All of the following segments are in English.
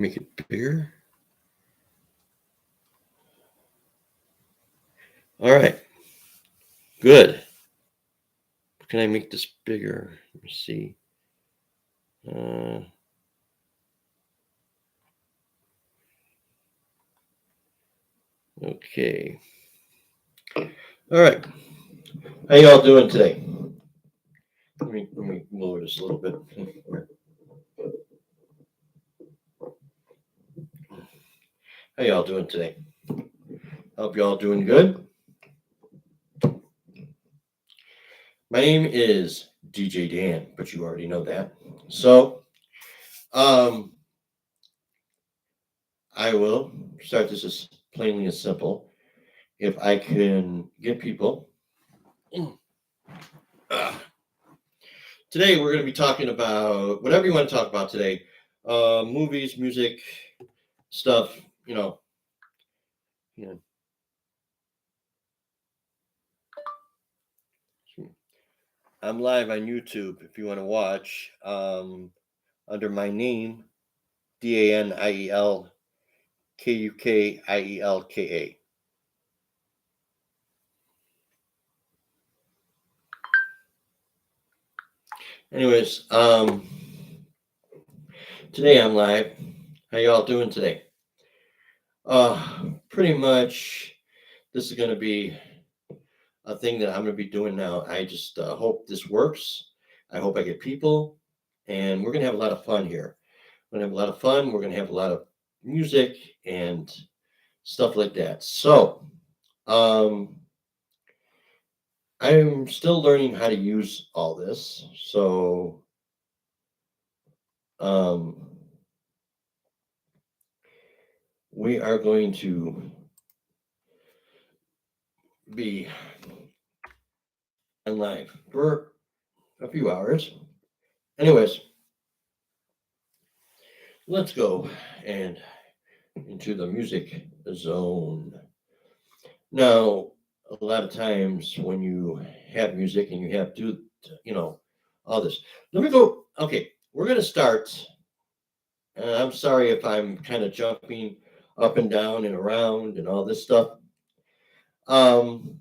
Make it bigger. All right, good. Can I make this bigger? Let me see. Uh, okay. All right. How y'all doing today? Let me lower this a little bit. How y'all doing today? Hope y'all doing good. My name is DJ Dan, but you already know that. So, um, I will start this as plainly as simple. If I can get people. Uh, Today we're going to be talking about whatever you want to talk about today. Movies, music, stuff, you know. Yeah. I'm live on YouTube if you want to watch. Under my name, DANIELKUKIELKA. Anyways, today I'm live. How y'all doing today? Pretty much this is going to be a thing that I'm going to be doing now. I just hope this works. I hope I get people, and we're going to have a lot of fun here. We're going to have a lot of fun. We're going to have a lot of music and stuff like that. So, I'm still learning how to use all this. So, um, we are going to be on live for a few hours. Anyways, let's go and into the music zone. Now, a lot of times when you have music and you have to, all this. Let me go. Okay, we're going to start. I'm sorry if I'm kind of jumping up and down and around and all this stuff. Um,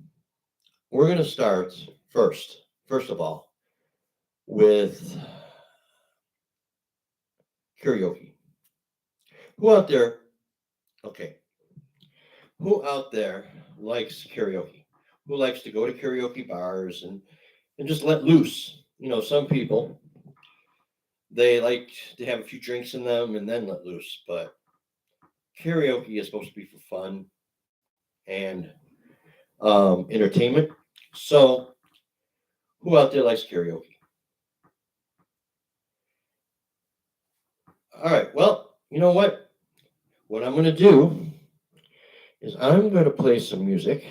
we're going to start first of all, with karaoke. Who out there, okay, who out there likes karaoke? Who likes to go to karaoke bars and just let loose? Some people, they like to have a few drinks in them and then let loose, but karaoke is supposed to be for fun and entertainment. So, who out there likes karaoke? All right, well, you know what? What I'm going to do is I'm going to play some music.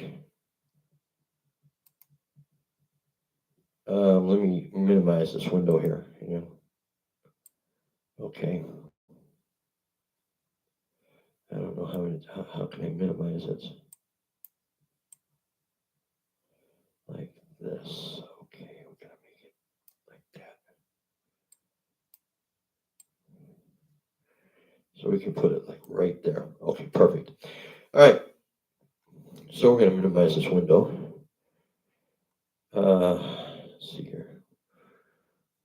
Let me minimize this window here. Okay. I don't know how can I minimize it like this. Okay, we're gonna make it like that. So we can put it like right there. Okay, perfect. All right. So we're gonna minimize this window. Let's see here.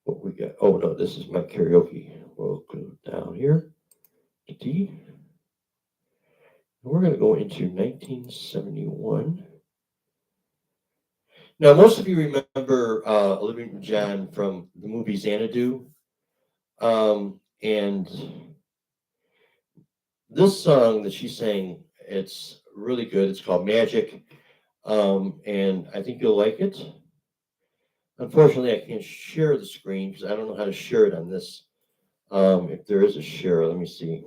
What we got? Oh no, this is my karaoke. We'll go down here to D. And we're gonna go into 1971. Now, most of you remember Olivia Newton-John from the movie Xanadu, and this song that she sang, it's really good. It's called Magic, and I think you'll like it. Unfortunately, I can't share the screen because I don't know how to share it on this. If there is a share, let me see.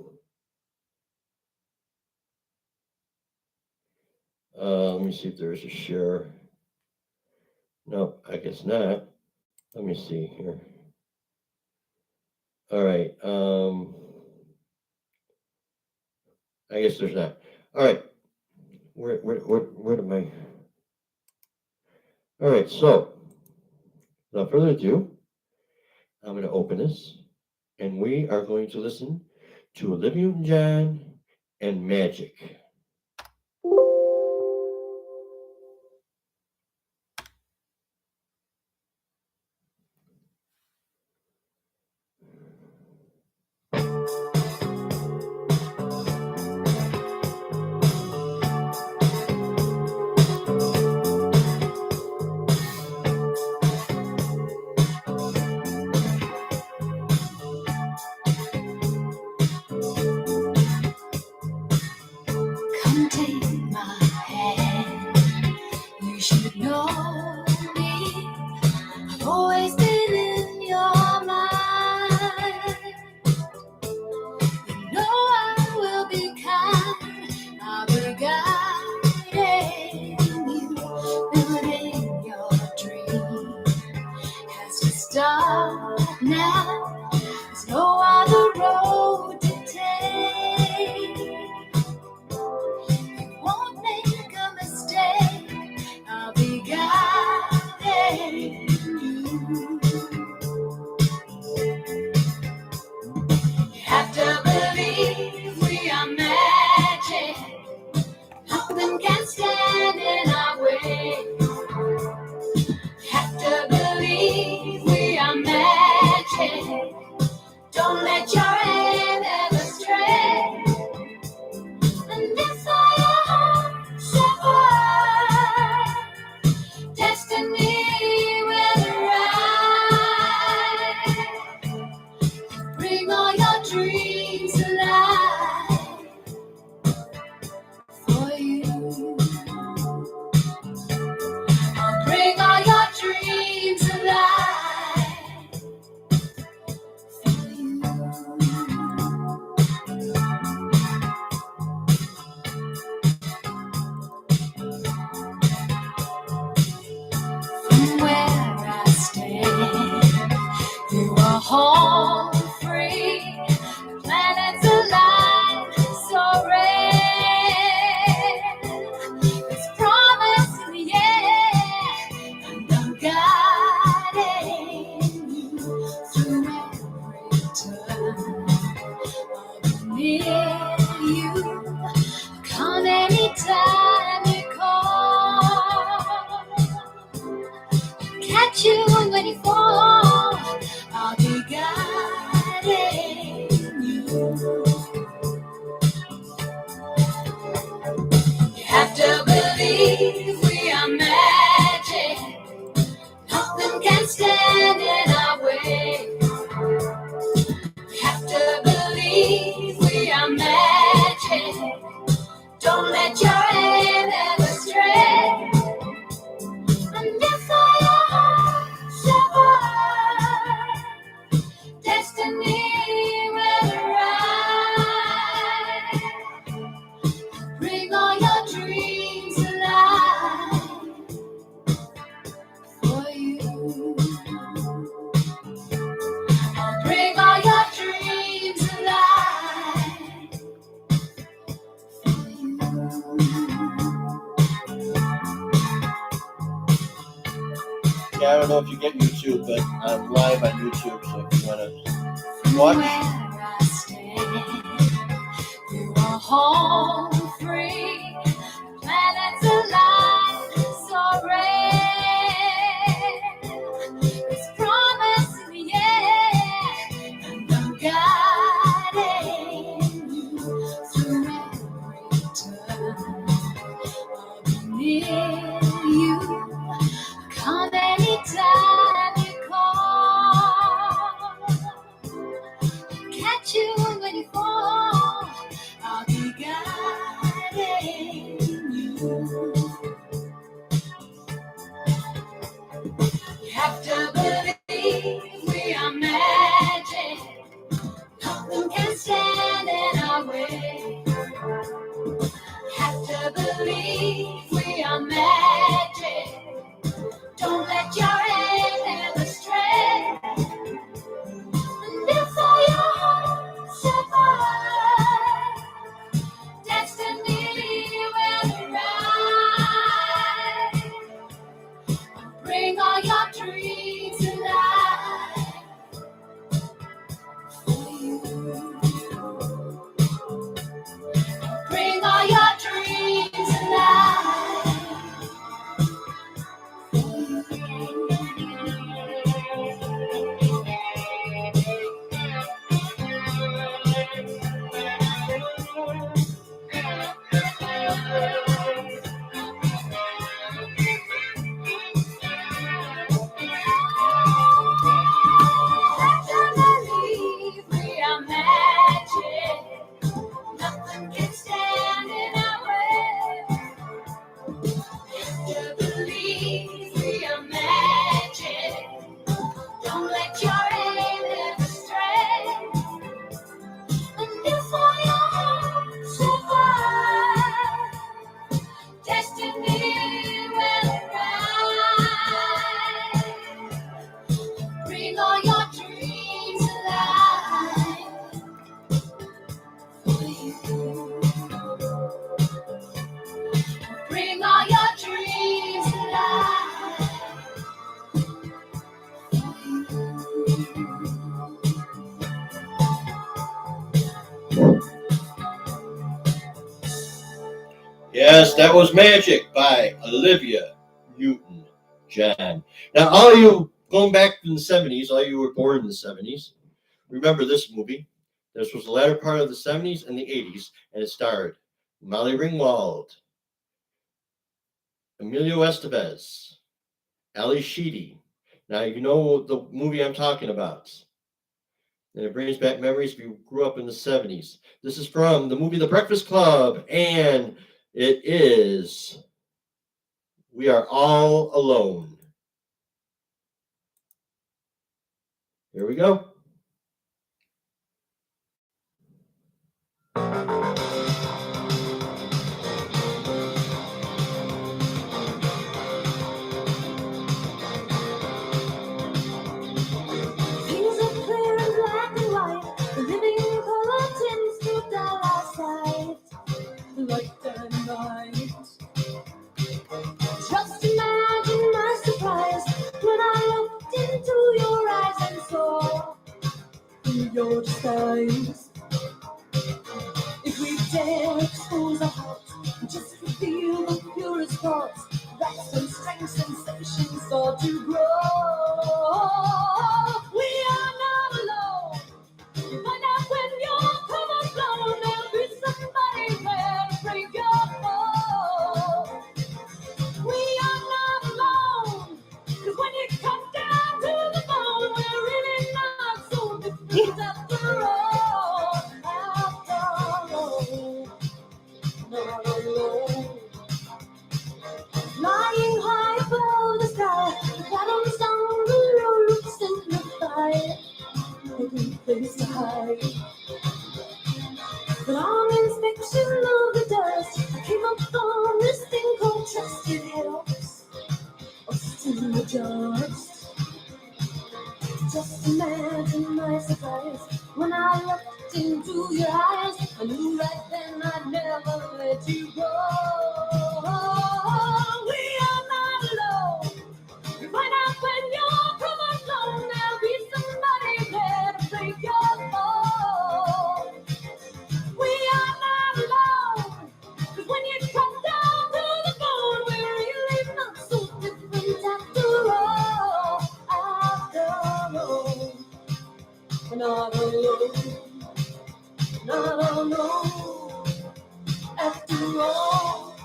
Let me see if there is a share. No, I guess not. Let me see here. All right. I guess there's not. All right. Where am I? All right. So, without further ado, I'm going to open this, and we are going to listen to Olivia Newton-John and Magic. Come take my hand. You should know me. I've always been in your mind. You know I will be kind. I'll be guiding you. Building your dream has to start now. There's no other road to take. Won't make a mistake. I'll be guiding you. You have to believe we are magic. Nothing can stand in our way. You have to believe we are magic. Don't let your hand ever stray. And if I survive, destiny will arrive. Bring all your dreams alive for you. I'll bring all your dreams alive for you. From where I stand, you are home free. The planets align so rare. It's promise in the air, and I'm guiding you through every turn. I'll be near you. Come anytime you call. Catch you when you fall. I'll be guiding you. You have to believe we are magic. Nothing can stand in our way. You have to believe we are magic. Don't let your hand ever stray. And if I survive, destiny will arrive. Bring all your dreams alive for you. I'll bring all your dreams alive for you. Yeah, I don't know if you get YouTube, but I'm live on YouTube, so if you want to watch. Where I stand, you are home free. Planets align so rare. It's promise in the air, and I'm guiding you through every turn. I'll be near you. Come anytime you call. Catch you when you fall. I'll be guiding Bring all your dreams alive. Yes, that was Magic by Olivia Newton-John. Now, all you going back in the 70s, all you were born in the 70s, remember this movie. This was the latter part of the 70s and the 80s, and it starred Molly Ringwald, Emilio Estevez, Ali Sheedy. Now, you know the movie I'm talking about. And it brings back memories if you grew up in the 70s. This is from the movie The Breakfast Club, and it is We Are All Alone. Here we go. Things are clear and black and white. The living color tends to dull our sight. Like dynamite. Just imagine my surprise when I looked into your eyes and saw in your disguise. If we dare expose our hearts, just reveal the purest thoughts, that's when strange sensations start to grow. We are not alone. You find out when you're come alone, there'll be somebody there to break your fall. We are not alone, 'cause when you come down to the bone, we're really not so different after all. After all, not alone. Lying high above the sky, shadows down the road, simplified, no good place to hide. But on inspection of the dust, I came up on this thing called trust. It helps us to adjust. Just imagine my surprise when I looked into your eyes. I knew right then I'd never let you go. We are not alone. You find out when you're come alone, there'll be somebody there to break your fall. We are not alone, 'cause when you come down to the bone, we're really not so different after all. After all, we're not alone, not alone. After all,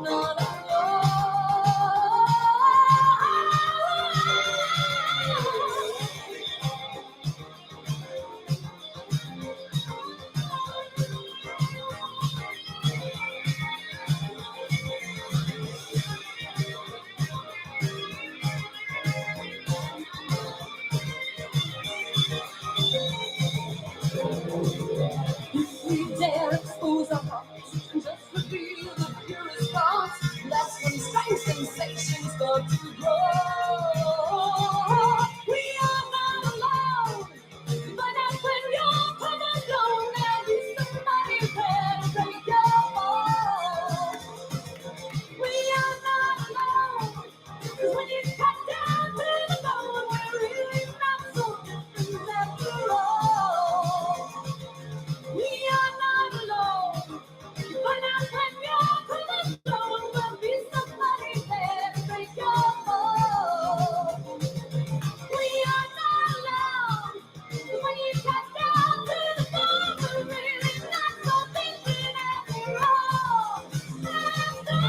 not alone. If we dare expose our hearts and just reveal the purest thoughts, that's when strange sensations start to grow. We are not alone. Find out when you're come alone, there'll be somebody there to break your fall. We are not alone, 'cause when you cut down to the bone, we're really not so different after all. We are not alone. Find out when you're come alone, there'll be somebody there to break your fall. We are not alone. When you cut down to the bone, we're really not so different after all. After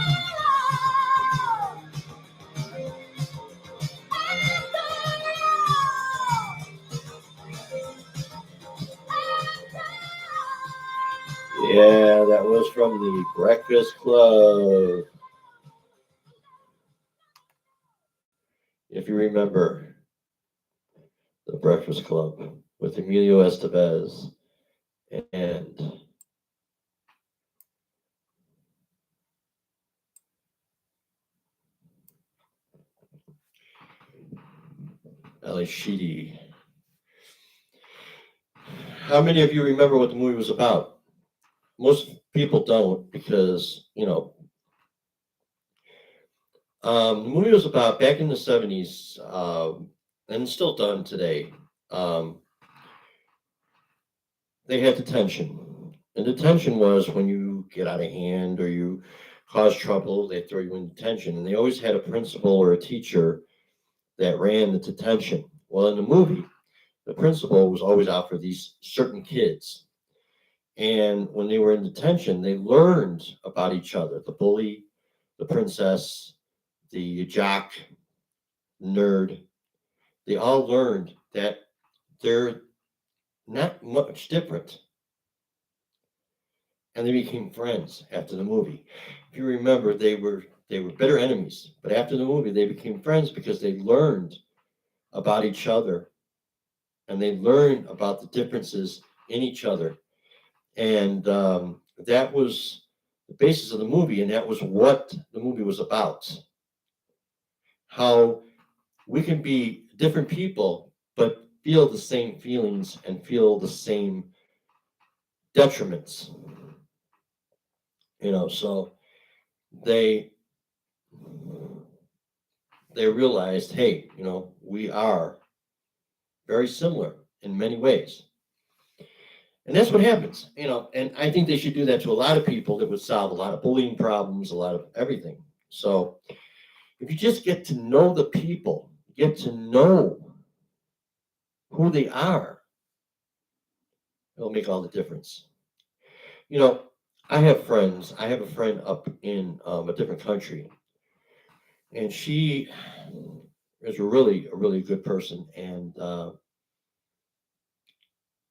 all. Yeah, that was from the Breakfast Club. If you remember the Breakfast Club with Emilio Estevez and Ali Sheedy. How many of you remember what the movie was about? most people don't because, the movie was about back in the 70s, and it's still done today. Um, they had detention. And detention was when you get out of hand or you cause trouble, they throw you in detention. And they always had a principal or a teacher that ran the detention. Well, in the movie, the principal was always out for these certain kids. And when they were in detention, they learned about each other, the bully, the princess, the jock, nerd. They all learned that they're not much different. And they became friends after the movie. If you remember, they were bitter enemies, but after the movie, they became friends because they learned about each other and they learned about the differences in each other. And that was the basis of the movie, and that was what the movie was about. How we can be different people, but feel the same feelings and feel the same detriments. So they they realized, hey, we are very similar in many ways. And that's what happens, and I think they should do that to a lot of people. That would solve a lot of bullying problems, a lot of everything. So if you just get to know the people, get to know who they are, it'll make all the difference. You know, I have friends. I have a friend up in a different country, and she is a really good person, and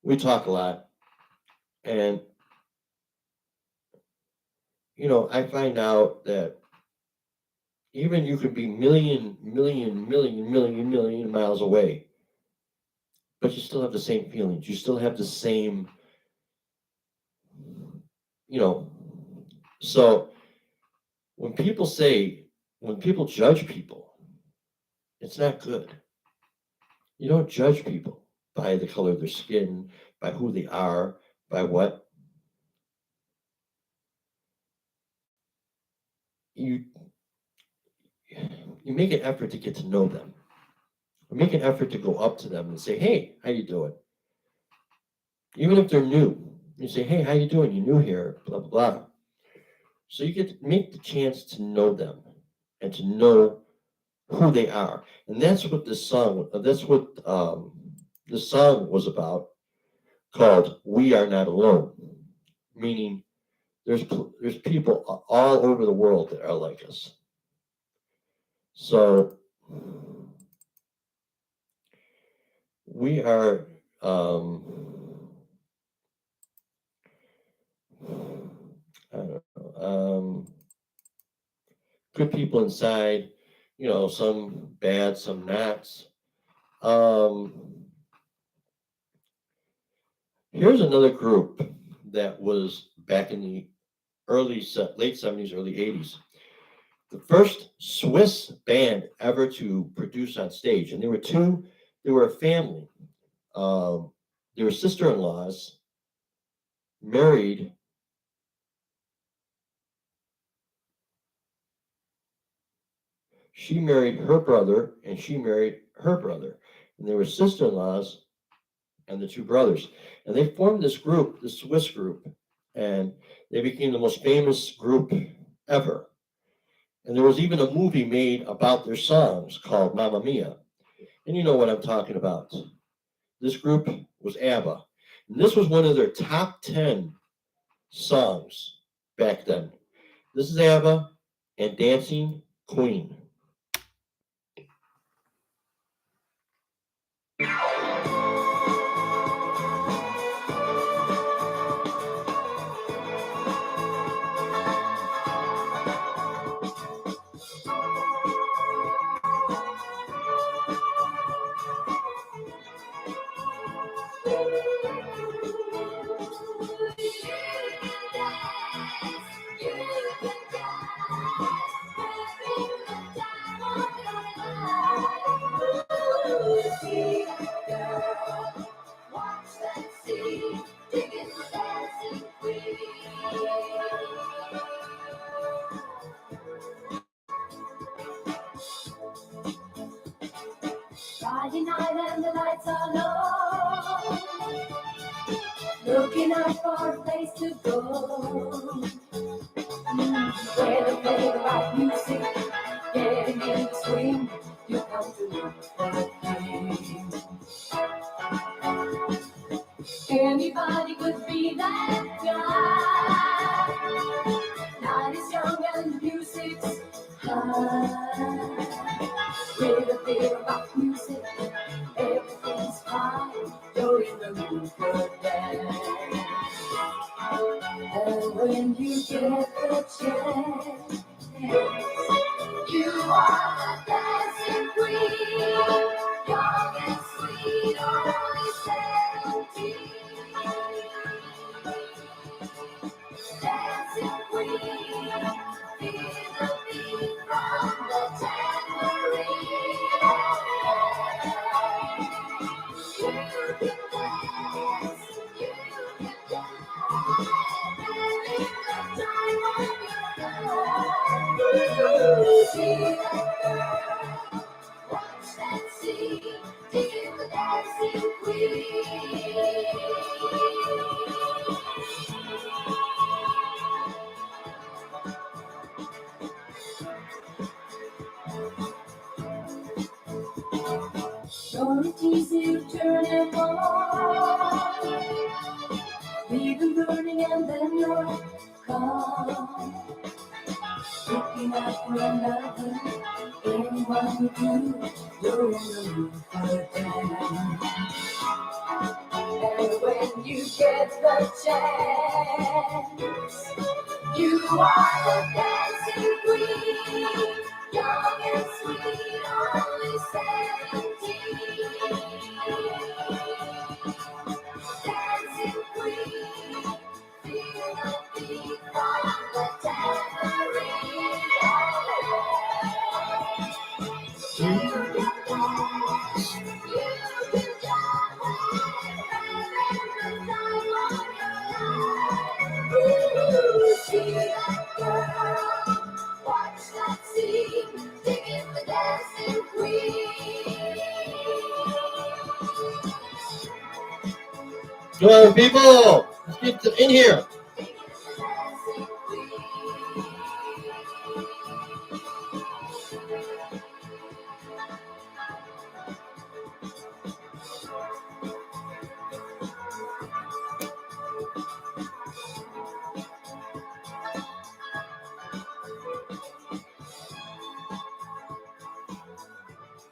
we talk a lot. And I find out that even you could be million miles away, but you still have the same feelings. You still have the same, you know. So when people when people judge people, it's not good. You don't judge people by the color of their skin, by who they are, by what you you make an effort to get to know them. You make an effort to go up to them and say, "Hey, how you doing?" Even if they're new, you say, "Hey, how you doing? You new here?" Blah blah blah. So you get to make the chance to know them and to know who they are, and that's what this song. That's what this song was about, called "We Are Not Alone," meaning there's people all over the world that are like us. So we are I don't know, good people inside, some bad, some not. Um, Here's another group that was back in the late 70s, early 80s. The first Swiss band ever to produce on stage, and they were a family. Um, they were sister-in-laws, married. She married her brother, and she married her brother, and they were sister-in-laws and the two brothers, and they formed this group, the Swiss group, and they became the most famous group ever. And there was even a movie made about their songs called Mamma Mia. And you know what I'm talking about. This group was ABBA. And this was one of their top 10 songs back then. This is ABBA and Dancing Queen. Friday night and the lights are low, looking out for a place to go. Where they play the right music, getting in the swing, you come to look for a king. Anybody could be that guy. Night is young and the music's high. With a bit of rock music, everything's fine. You're in the mood for a dance. And when you get the chance, you are the dancing queen. Young and sweet, only 17. Dancing queen, feel the beat from the tambourine. You can dance, you can dance, having the time of your life. See that girl, watch that scene, dig the dancing queen. Don't easy to turn them on. Leave them burning and then you're gone. Looking out for another, anyone who do, you're in the mood for a dance. And when you get the chance, you are the dancing queen. Young and sweet, only 17. Dancing queen, feel the beat from the tambourine. You can dance, you can jump, having the time of your life. Ooh, see that girl, watch that scene, digging the dancing queen. Come on, people, let's get in here.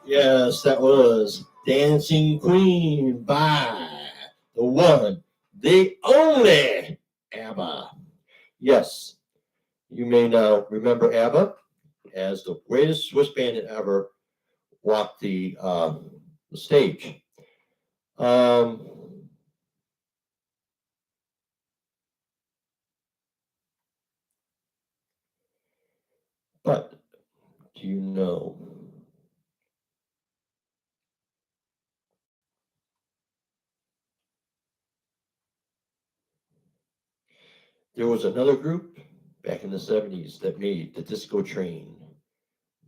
Yes, that was Dancing Queen by the one, the only ABBA. Yes, you may now remember ABBA as the greatest Swiss band that ever walked the stage. But do you know there was another group back in the 70s that made the Disco Train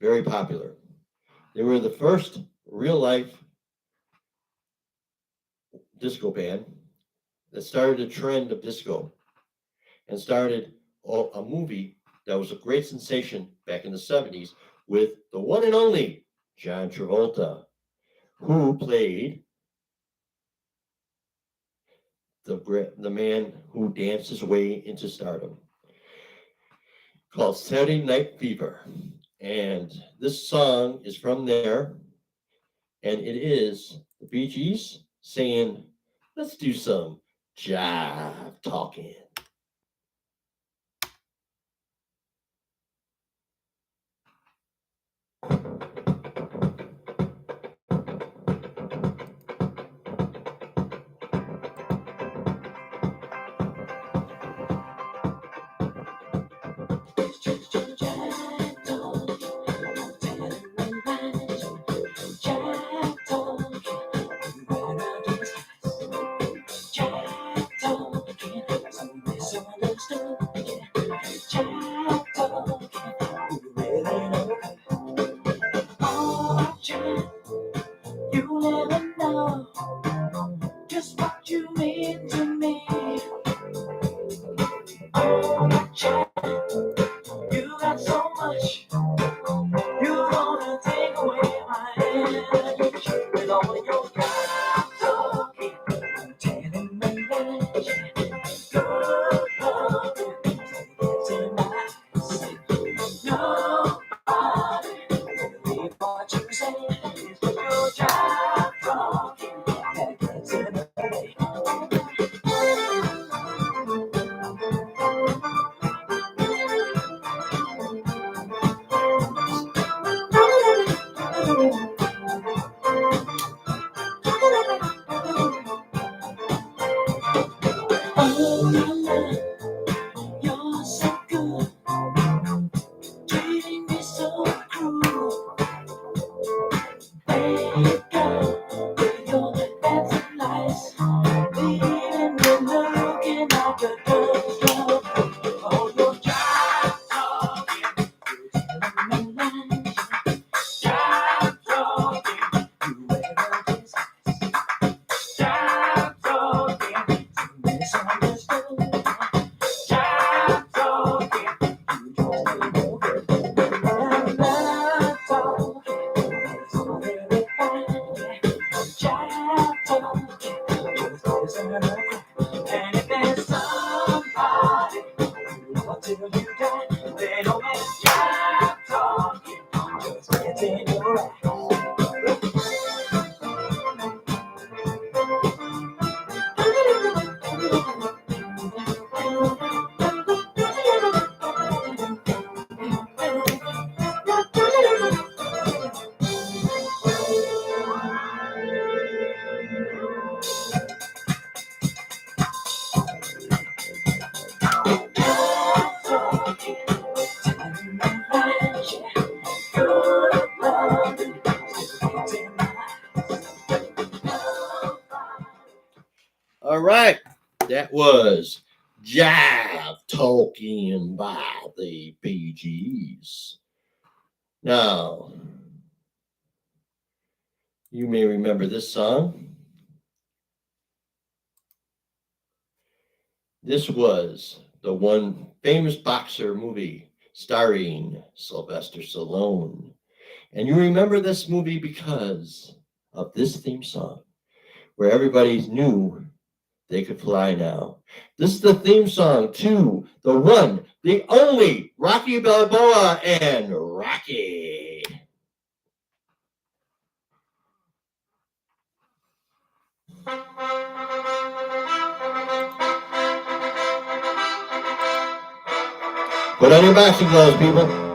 very popular. They were the first real life disco band that started a trend of disco and started a movie that was a great sensation back in the 70s with the one and only John Travolta, who played the man who danced his way into stardom, called Saturday Night Fever. And this song is from there, and it is the Bee Gees saying, let's do some jive talking. misunderstood. Child talking, you really know. Oh, child, you never know just what you mean to me. Oh, child, you got so much. You wanna take away my energy with all your God talking, telling me lies. Good loving, it's a nice. Nobody believe what you say. It's just your job talking that gets in the way. Oh, my love, you're so good, treating me so cruel. Baby girl, with your dancing lights, leaving me looking like a girl's love. Oh, your job talking, telling me lies. Job talking, you wear a disguise. Job talking, misunderstood. Job talking, you don't know good. Love talking, it's all very fine. Job talking, just isn't enough. And if there's somebody who loves till you die, they don't let job talking just gets in your eye. All right, that was Jive Talking by the Bee Gees. Now, you may remember this song. This was the one famous boxer movie starring Sylvester Stallone. And you remember this movie because of this theme song, where everybody knew they could fly now. This is the theme song to the one, the only Rocky Balboa and Rocky. Put on your boxing gloves, people.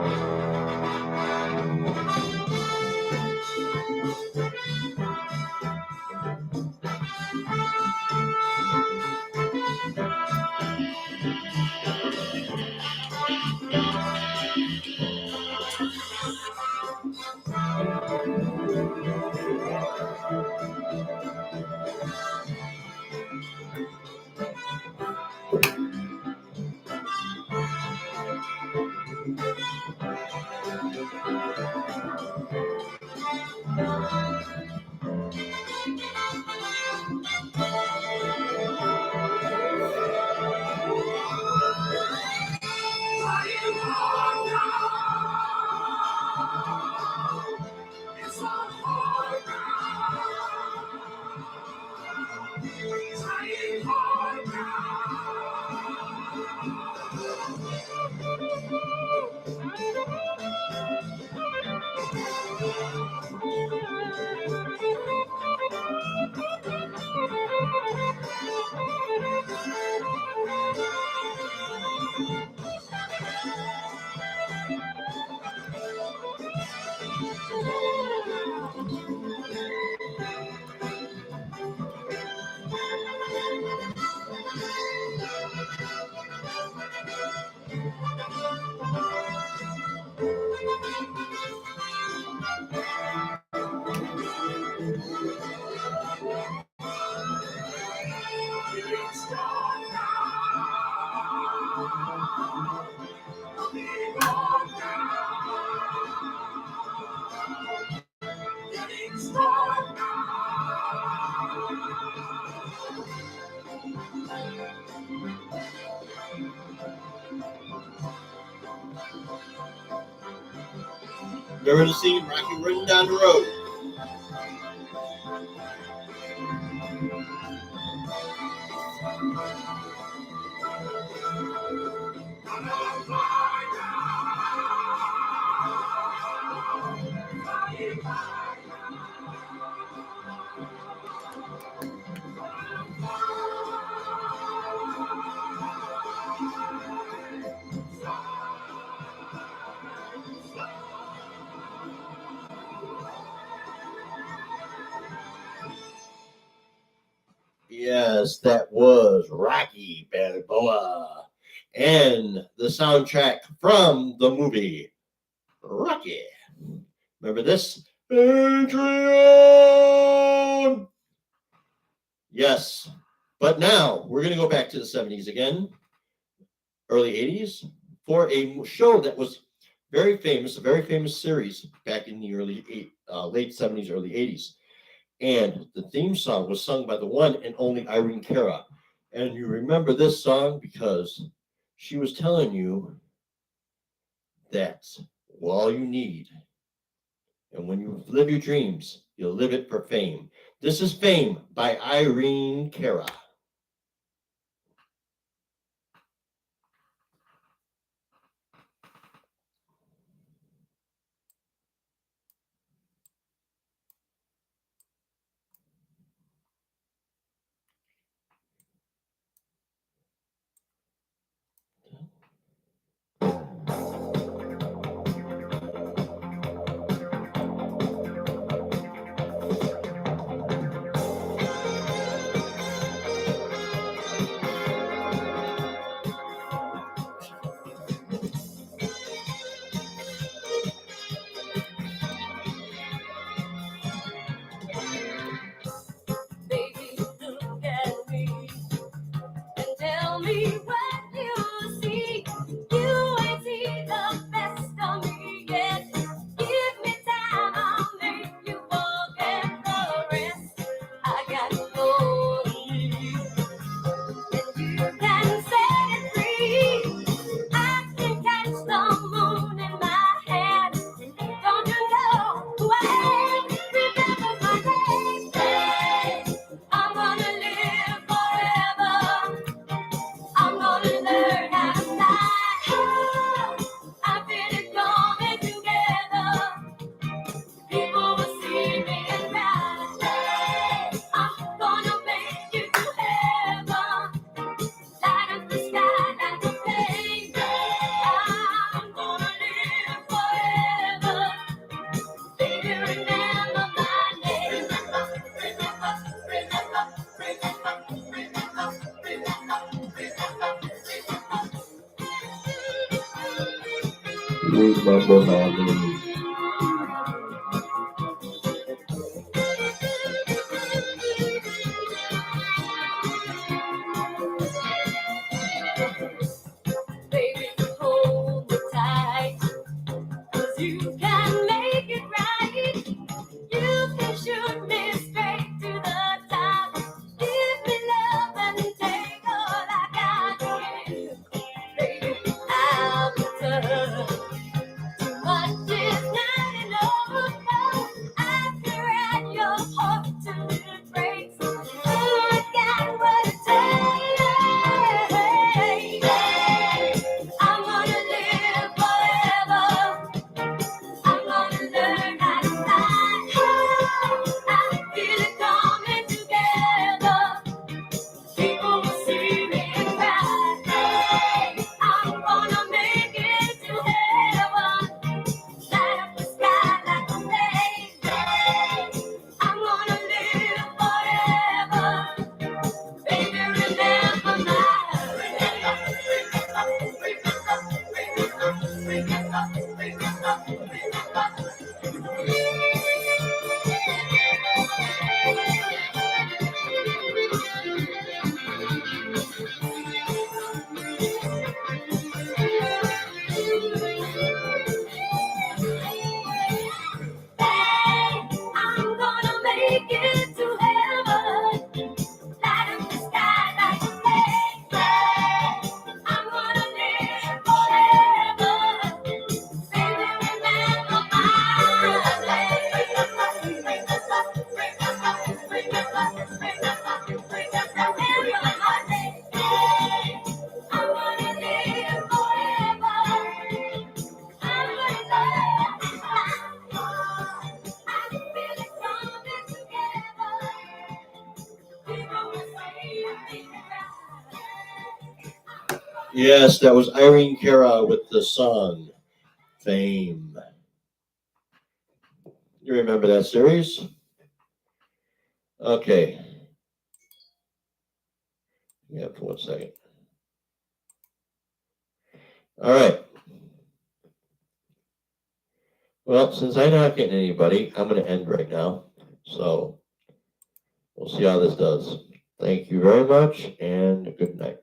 Remember the scene, Rocky running down the road. Yes, that was Rocky Balboa. And the soundtrack from the movie Rocky. Remember this? Adrian! Yes. But now we're going to go back to the 70s again, early 80s, for a show that was very famous, a very famous series back in the late 70s, early 80s. And the theme song was sung by the one and only Irene Cara. And you remember this song because she was telling you that all you need, and when you live your dreams, you'll live it for fame. This is Fame by Irene Cara. Baby, look at me and tell me what you see. You ain't seen the best of me yet. Give me time, I'll make you forget the rest. I got no leave, and you can set it free. I can catch the moon in my hand. Don't you know who I am? Remember my name. Hey, I'm gonna live forever. I'm gonna learn how to fly. I feel it coming together. People will see me and cry. Hey, I'm gonna make it to heaven. Light up the sky like a flame. I'm gonna live forever. Baby, remember my name. Remember my name. Baby, hold me tight, 'cause you can make it right. You can shoot me straight to the top. Give me love and take all I got. Baby, I'm tough. Too much Yes, that was Irene Cara with the song Fame. You remember that series? Okay. Yeah, for 1 second. All right. Well, since I'm not getting anybody, I'm going to end right now. So we'll see how this does. Thank you very much and good night.